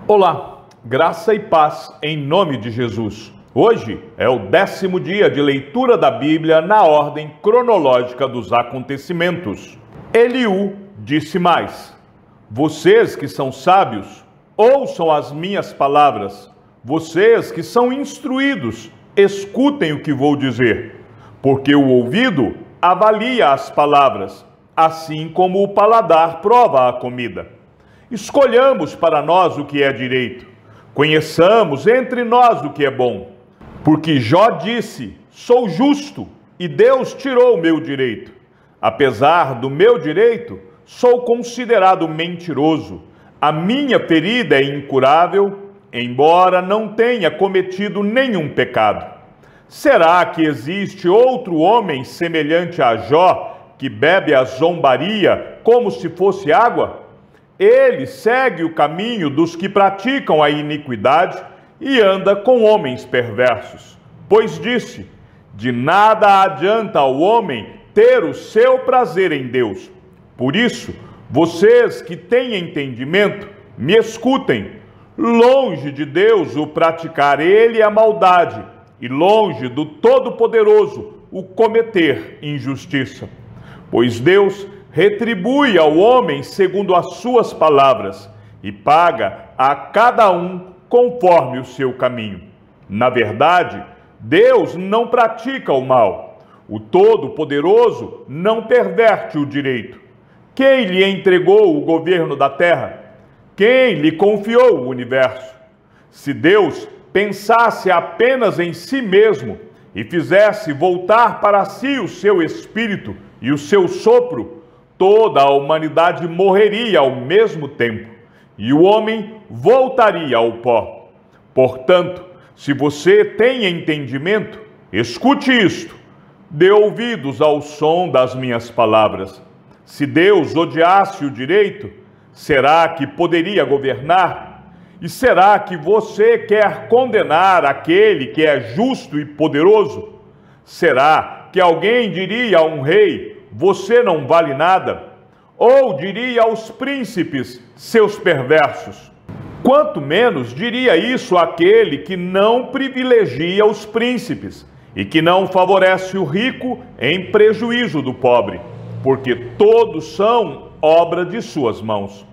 Olá, graça e paz em nome de Jesus. Hoje é o 10º dia de leitura da Bíblia na ordem cronológica dos acontecimentos. Eliú disse mais: vocês que são sábios, ouçam as minhas palavras. Vocês que são instruídos, escutem o que vou dizer. Porque o ouvido avalia as palavras, assim como o paladar prova a comida. Escolhamos para nós o que é direito. Conheçamos entre nós o que é bom. Porque Jó disse: sou justo, e Deus tirou o meu direito. Apesar do meu direito, sou considerado mentiroso. A minha ferida é incurável, embora não tenha cometido nenhum pecado. Será que existe outro homem semelhante a Jó, que bebe a zombaria como se fosse água? Ele segue o caminho dos que praticam a iniquidade e anda com homens perversos. Pois disse: de nada adianta ao homem ter o seu prazer em Deus. Por isso, vocês que têm entendimento, me escutem. Longe de Deus o praticar ele a maldade, e longe do Todo-Poderoso o cometer injustiça. Pois Deus retribui ao homem segundo as suas palavras e paga a cada um conforme o seu caminho. Na verdade, Deus não pratica o mal. O Todo-Poderoso não perverte o direito. Quem lhe entregou o governo da terra? Quem lhe confiou o universo? Se Deus pensasse apenas em si mesmo e fizesse voltar para si o seu espírito e o seu sopro, toda a humanidade morreria ao mesmo tempo, e o homem voltaria ao pó. Portanto, se você tem entendimento, escute isto. Dê ouvidos ao som das minhas palavras. Se Deus odiasse o direito, será que poderia governar? E será que você quer condenar aquele que é justo e poderoso? Será que alguém diria a um rei: você não vale nada? Ou diria aos príncipes: seus perversos? Quanto menos diria isso àquele que não privilegia os príncipes e que não favorece o rico em prejuízo do pobre, porque todos são obra de suas mãos.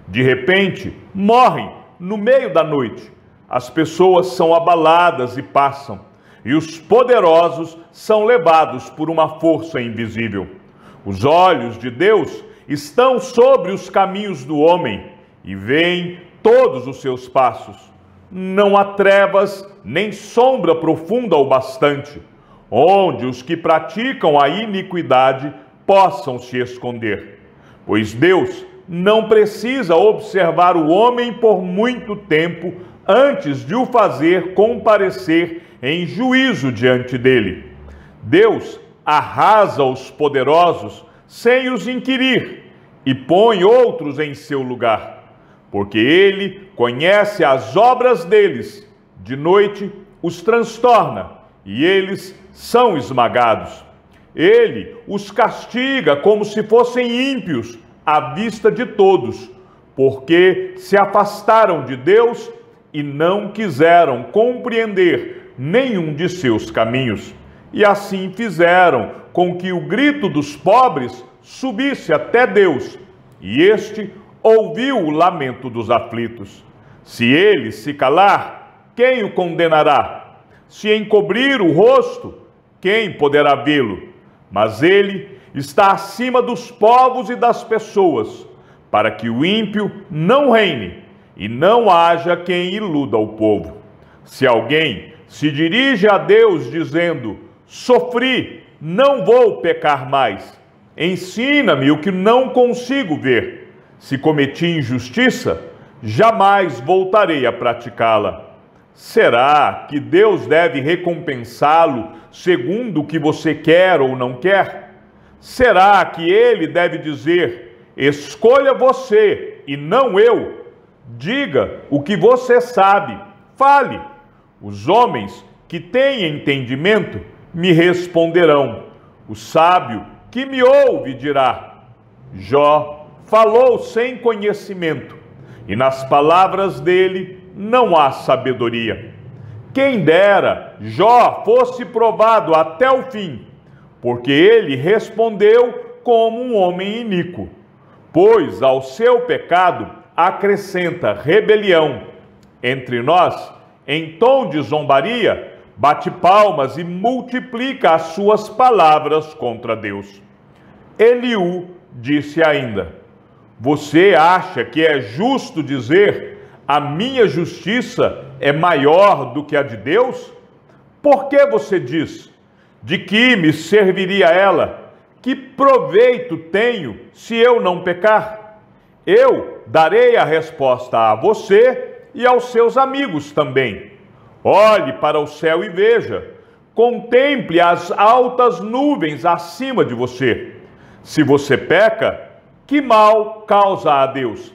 De repente, morrem no meio da noite. As pessoas são abaladas e passam, e os poderosos são levados por uma força invisível. Os olhos de Deus estão sobre os caminhos do homem e veem todos os seus passos. Não há trevas nem sombra profunda o bastante, onde os que praticam a iniquidade possam se esconder. Pois Deus não precisa observar o homem por muito tempo antes de o fazer comparecer em juízo diante dele. Deus arrasa os poderosos sem os inquirir e põe outros em seu lugar, porque ele conhece as obras deles. De noite os transtorna e eles são esmagados. Ele os castiga como se fossem ímpios à vista de todos, porque se afastaram de Deus e não quiseram compreender nenhum de seus caminhos. E assim fizeram com que o grito dos pobres subisse até Deus, e este ouviu o lamento dos aflitos. Se ele se calar, quem o condenará? Se encobrir o rosto, quem poderá vê-lo? Mas ele está acima dos povos e das pessoas, para que o ímpio não reine e não haja quem iluda o povo. Se alguém se dirige a Deus dizendo: sofri, não vou pecar mais. Ensina-me o que não consigo ver. Se cometi injustiça, jamais voltarei a praticá-la. Será que Deus deve recompensá-lo segundo o que você quer ou não quer? Será que ele deve dizer: escolha você e não eu? Diga o que você sabe, fale. Os homens que têm entendimento me responderão. O sábio que me ouve dirá: Jó falou sem conhecimento, e nas palavras dele não há sabedoria. Quem dera Jó fosse provado até o fim, porque ele respondeu como um homem iníquo, pois ao seu pecado acrescenta rebelião. Entre nós, em tom de zombaria, bate palmas e multiplica as suas palavras contra Deus. Eliú disse ainda: você acha que é justo dizer: a minha justiça é maior do que a de Deus? Por que você diz: de que me serviria ela? Que proveito tenho se eu não pecar? Eu darei a resposta a você e aos seus amigos também. Olhe para o céu e veja, contemple as altas nuvens acima de você. Se você peca, que mal causa a Deus?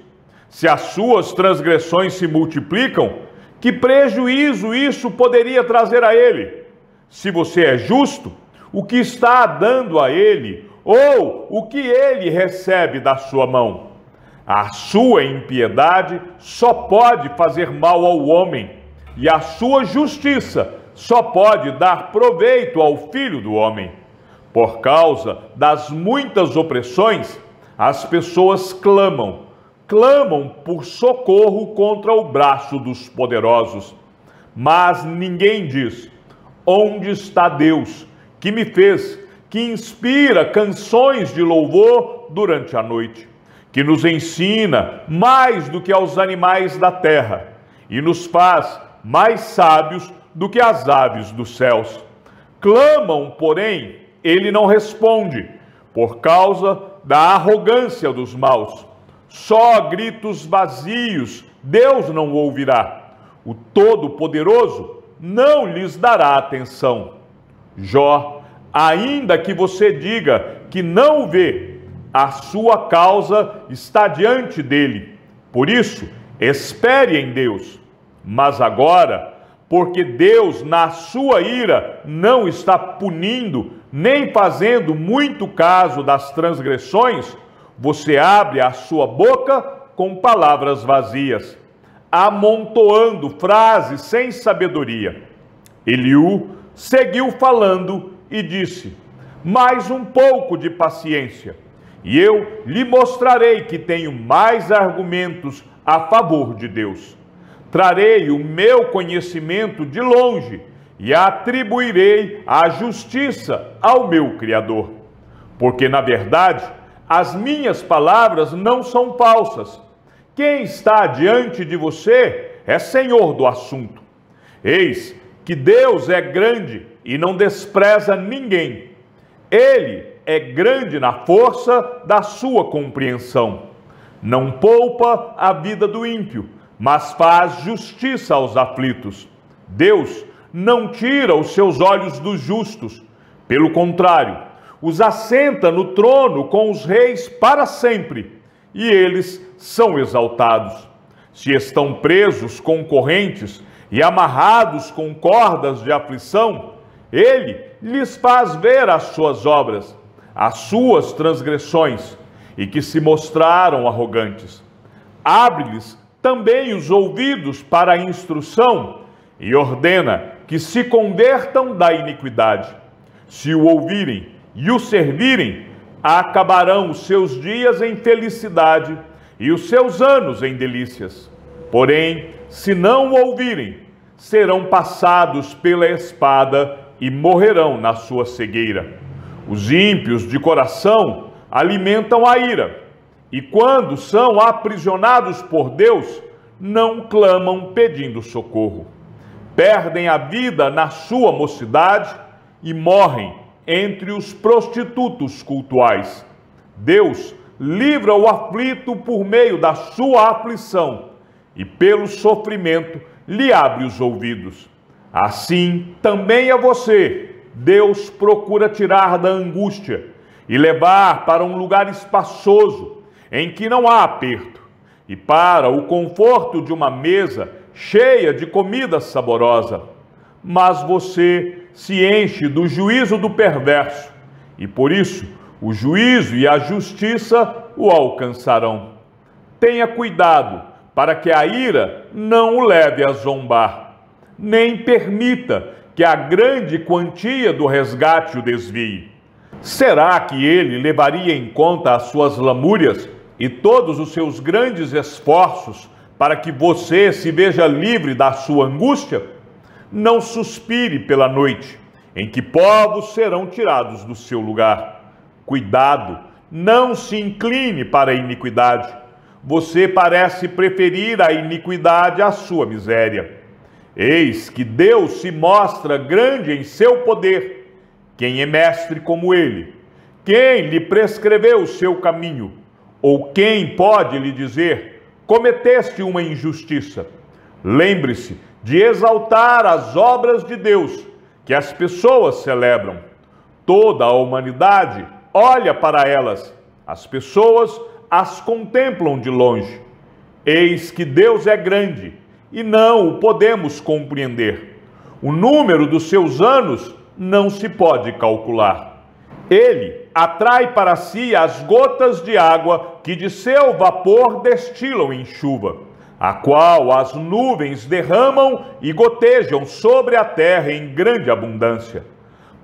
Se as suas transgressões se multiplicam, que prejuízo isso poderia trazer a ele? Se você é justo, o que está dando a ele, ou o que ele recebe da sua mão? A sua impiedade só pode fazer mal ao homem, e a sua justiça só pode dar proveito ao filho do homem. Por causa das muitas opressões, as pessoas clamam por socorro contra o braço dos poderosos. Mas ninguém diz: onde está Deus, que me fez, que inspira canções de louvor durante a noite, que nos ensina mais do que aos animais da terra e nos faz mais sábios do que as aves dos céus? Clamam, porém, ele não responde, por causa da arrogância dos maus. Só gritos vazios Deus não ouvirá. O Todo-Poderoso não lhes dará atenção. Jó, ainda que você diga que não o vê, a sua causa está diante dele. Por isso, espere em Deus. Mas agora, porque Deus, na sua ira, não está punindo, nem fazendo muito caso das transgressões, você abre a sua boca com palavras vazias, amontoando frases sem sabedoria. Eliú seguiu falando e disse: mais um pouco de paciência, e eu lhe mostrarei que tenho mais argumentos a favor de Deus. Trarei o meu conhecimento de longe e atribuirei a justiça ao meu Criador. Porque, na verdade, as minhas palavras não são falsas. Quem está diante de você é senhor do assunto. Eis que Deus é grande e não despreza ninguém. Ele é grande na força da sua compreensão. Não poupa a vida do ímpio, mas faz justiça aos aflitos. Deus não tira os seus olhos dos justos. Pelo contrário, os assenta no trono com os reis para sempre, e eles são exaltados. Se estão presos com correntes e amarrados com cordas de aflição, ele lhes faz ver as suas obras, as suas transgressões, e que se mostraram arrogantes. Abre-lhes também os ouvidos para a instrução e ordena que se convertam da iniquidade. Se o ouvirem e o servirem, acabarão os seus dias em felicidade e os seus anos em delícias. Porém, se não o ouvirem, serão passados pela espada e morrerão na sua cegueira. Os ímpios de coração alimentam a ira, e quando são aprisionados por Deus, não clamam pedindo socorro. Perdem a vida na sua mocidade e morrem entre os prostitutos cultuais. Deus livra o aflito por meio da sua aflição e pelo sofrimento lhe abre os ouvidos. Assim, também a você, Deus procura tirar da angústia e levar para um lugar espaçoso, em que não há aperto, e para o conforto de uma mesa cheia de comida saborosa. Mas você se enche do juízo do perverso, e por isso o juízo e a justiça o alcançarão. Tenha cuidado para que a ira não o leve a zombar, nem permita que a grande quantia do resgate o desvie. Será que ele levaria em conta as suas lamúrias e todos os seus grandes esforços para que você se veja livre da sua angústia? Não suspire pela noite, em que povos serão tirados do seu lugar. Cuidado, não se incline para a iniquidade. Você parece preferir a iniquidade à sua miséria. Eis que Deus se mostra grande em seu poder. Quem é mestre como ele? Quem lhe prescreveu o seu caminho? Ou quem pode lhe dizer: cometeste uma injustiça? Lembre-se de exaltar as obras de Deus, que as pessoas celebram. Toda a humanidade olha para elas. As pessoas as contemplam de longe. Eis que Deus é grande e não o podemos compreender. O número dos seus anos não se pode calcular. Ele atrai para si as gotas de água que de seu vapor destilam em chuva, a qual as nuvens derramam e gotejam sobre a terra em grande abundância.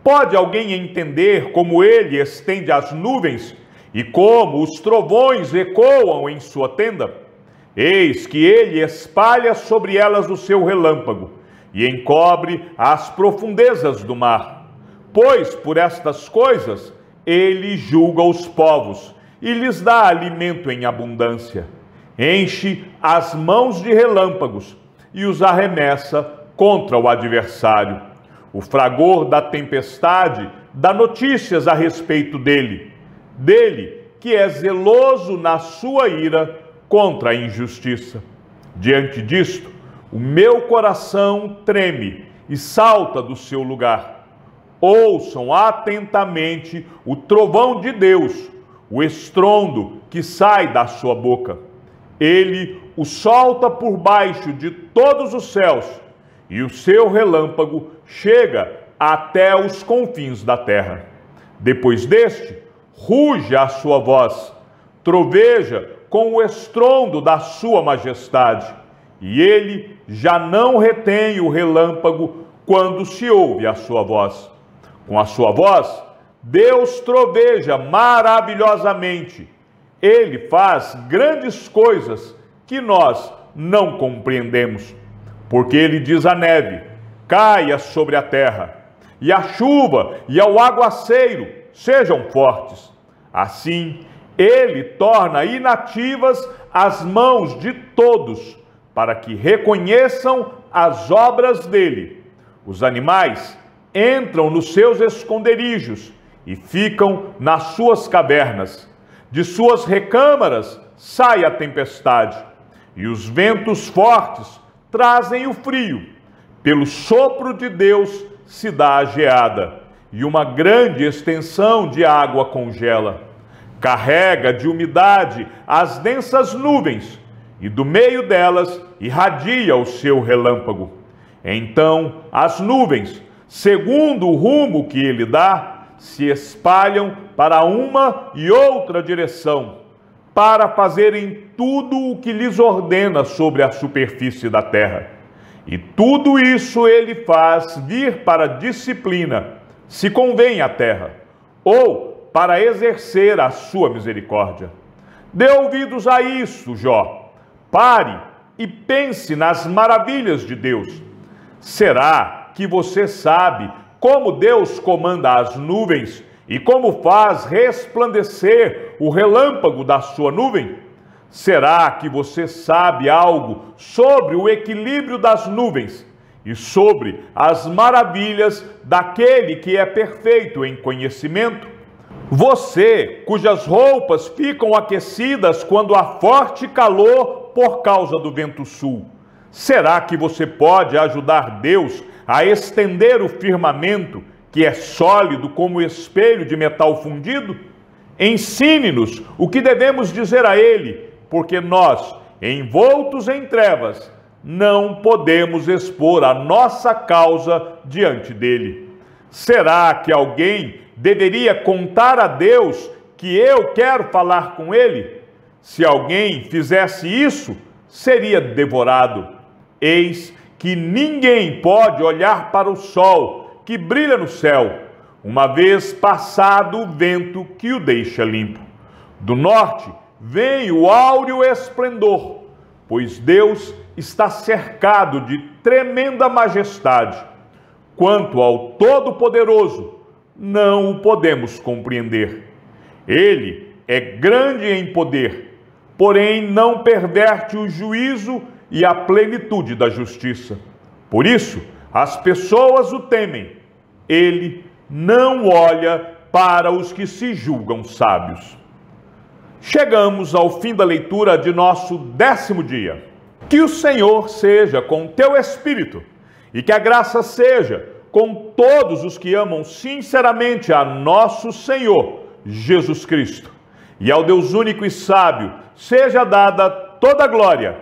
Pode alguém entender como ele estende as nuvens e como os trovões ecoam em sua tenda? Eis que ele espalha sobre elas o seu relâmpago e encobre as profundezas do mar. Pois por estas coisas ele julga os povos e lhes dá alimento em abundância. Enche as mãos de relâmpagos e os arremessa contra o adversário. O fragor da tempestade dá notícias a respeito dele, que é zeloso na sua ira contra a injustiça. Diante disto, o meu coração treme e salta do seu lugar. Ouçam atentamente o trovão de Deus, o estrondo que sai da sua boca. Ele o solta por baixo de todos os céus, e o seu relâmpago chega até os confins da terra. Depois deste, ruge a sua voz, troveja com o estrondo da sua majestade, e ele já não retém o relâmpago quando se ouve a sua voz. Com a sua voz, Deus troveja maravilhosamente. Ele faz grandes coisas que nós não compreendemos. Porque ele diz à neve: caia sobre a terra, e a chuva e ao aguaceiro sejam fortes. Assim, ele torna inativas as mãos de todos, para que reconheçam as obras dele. Os animais entram nos seus esconderijos e ficam nas suas cavernas. De suas recâmaras sai a tempestade, e os ventos fortes trazem o frio. Pelo sopro de Deus se dá a geada, e uma grande extensão de água congela. Carrega de umidade as densas nuvens, e do meio delas irradia o seu relâmpago. Então as nuvens, segundo o rumo que ele dá, se espalham para uma e outra direção, para fazerem tudo o que lhes ordena sobre a superfície da terra. E tudo isso ele faz vir para disciplina, se convém à terra, ou para exercer a sua misericórdia. Dê ouvidos a isso, Jó. Pare e pense nas maravilhas de Deus. Será que você sabe como Deus comanda as nuvens e como faz resplandecer o relâmpago da sua nuvem? Será que você sabe algo sobre o equilíbrio das nuvens e sobre as maravilhas daquele que é perfeito em conhecimento? Você, cujas roupas ficam aquecidas quando há forte calor por causa do vento sul, será que você pode ajudar Deus a estender o firmamento, que é sólido como espelho de metal fundido? Ensine-nos o que devemos dizer a ele, porque nós, envoltos em trevas, não podemos expor a nossa causa diante dele. Será que alguém deveria contar a Deus que eu quero falar com ele? Se alguém fizesse isso, seria devorado. Eis que ninguém pode olhar para o sol que brilha no céu, uma vez passado o vento que o deixa limpo. Do norte vem o áureo esplendor, pois Deus está cercado de tremenda majestade. Quanto ao Todo-Poderoso, não o podemos compreender. Ele é grande em poder, porém não perverte o juízo e a plenitude da justiça. Por isso, as pessoas o temem. Ele não olha para os que se julgam sábios. Chegamos ao fim da leitura de nosso 10º dia. Que o Senhor seja com teu espírito e que a graça seja com todos os que amam sinceramente a nosso Senhor Jesus Cristo. E ao Deus único e sábio seja dada toda a glória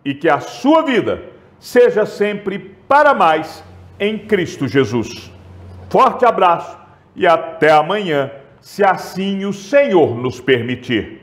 e que a sua vida seja sempre para mais em Cristo Jesus. Forte abraço e até amanhã, se assim o Senhor nos permitir.